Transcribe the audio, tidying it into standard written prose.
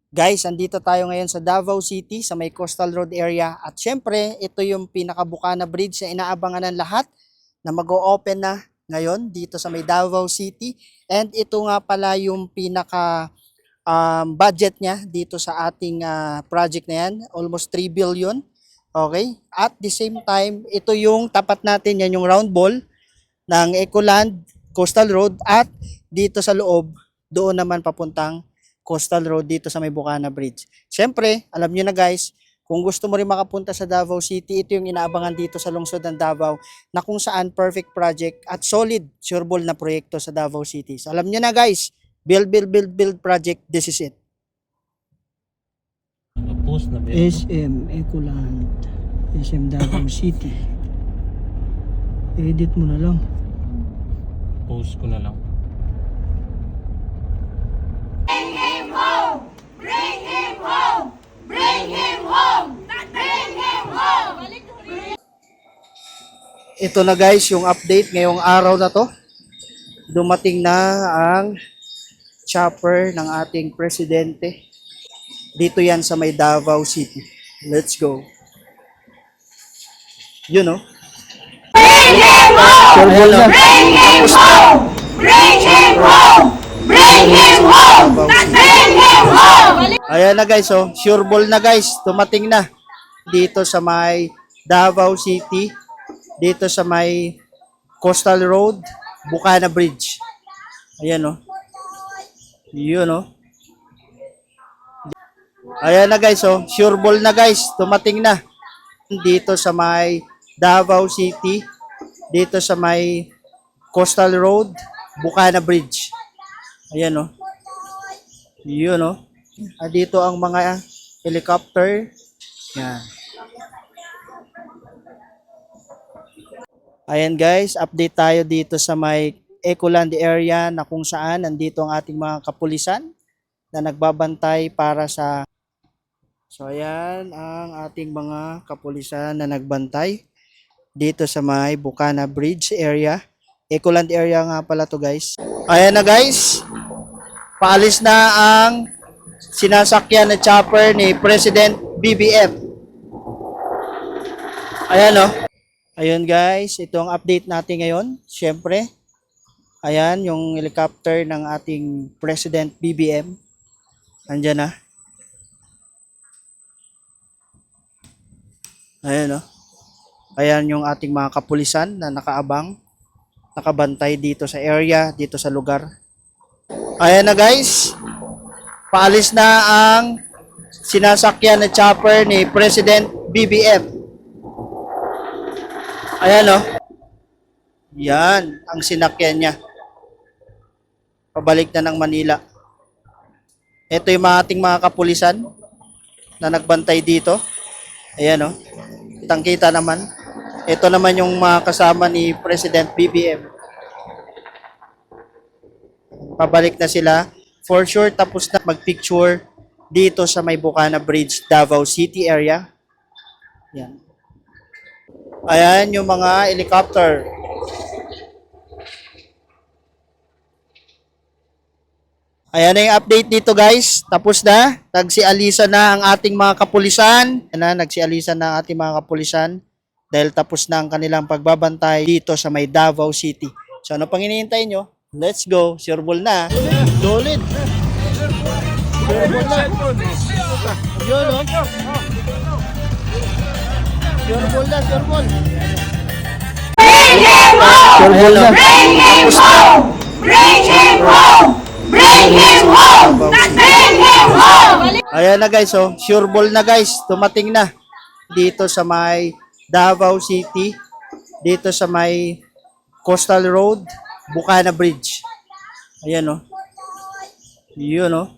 Guys, andito tayo ngayon sa Davao City sa may Coastal Road area at syempre ito yung pinaka-Bukana Bridge na inaabangan ng lahat na mag-o-open na ngayon dito sa may Davao City, and ito nga pala yung pinaka budget niya dito sa ating project na yan, almost 3 billion. Okay? At the same time, ito yung tapat natin, yan yung round ball ng Ecoland Coastal Road, at dito sa loob, doon naman papuntang Coastal Road dito sa may Bukana Bridge. Siyempre, alam niyo na guys, kung gusto mo rin makapunta sa Davao City, ito yung inaabangan dito sa lungsod ng Davao na kung saan perfect project at solid, sureball na proyekto sa Davao City. So alam niyo na guys, build project, this is it. Post na SM Ecoland, SM Davao City. Edit mo na lang. post ko na lang. Bring him home! Bring him home! Bring him home! Bring him home! Ito na guys yung update ngayong araw na to. Dumating na ang chopper ng ating presidente. Dito yan sa may Davao City. Let's go. You know. Bring him home! Bring him home! Bring him home! Bring him home! Bring him home! Ayan na guys, oh. Sure ball na guys. Dumating na. Dito sa may Davao City. Dito sa may Coastal Road, Bukana Bridge. Ayan, oh. Yun, oh. Ayan na guys, oh. Sure ball na guys. Dumating na. Dito sa may Davao City. Dito sa may Coastal Road, Bukana Bridge. Ayan, oh. Yun, oh. Dito ang mga helicopter. Yan. Ayan guys, update tayo dito sa may Ecoland area na kung saan nandito ang ating mga kapulisan na nagbabantay para sa... So ayan ang ating mga kapulisan na nagbantay dito sa may Bukana Bridge area. Ecoland area nga pala to guys. Ayan na guys, paalis na ang sinasakyan na chopper ni President BBM. Ayan, oh. Ayun guys, ito ang update natin ngayon. Siyempre, ayan yung helicopter ng ating President BBM. Andyan na. Ayan, oh. Ayan yung ating mga kapulisan na nakaabang, nakabantay dito sa area, dito sa lugar. Ayan na guys, paalis na ang sinasakyan na chopper ni President BBM. Ayan, oh. Yan ang sinakyan niya. Pabalik na ng Manila. Ito yung ating mga kapulisan na nagbantay dito. Ayan, oh. Kitang-kita naman. Ito naman yung mga kasama ni President BBM. Pabalik na sila. For sure, tapos na magpicture dito sa may Bukana Bridge, Davao City area. Yan. Ayan yung mga helicopter. Ayan na yung update dito guys. Tapos na. Nagsialisa na ang ating mga kapulisan. Ayan na, nagsialisa na ang ating mga kapulisan. Dahil tapos na ang kanilang pagbabantay dito sa may Davao City. So ano pang hinihintay nyo? Let's go. Sure ball na. Solid. Sure ball na. Yun, oh. Sure ball na, sure ball. Bring him home! Sure ball na. Bring him home! Bring him home! Bring him home! Bring him home! Ayan na guys, oh. Sure ball na guys. Dumating na. Dito sa may Davao City. Dito sa may Coastal Road, Bukana Bridge. Ayan, oh. Yun, oh.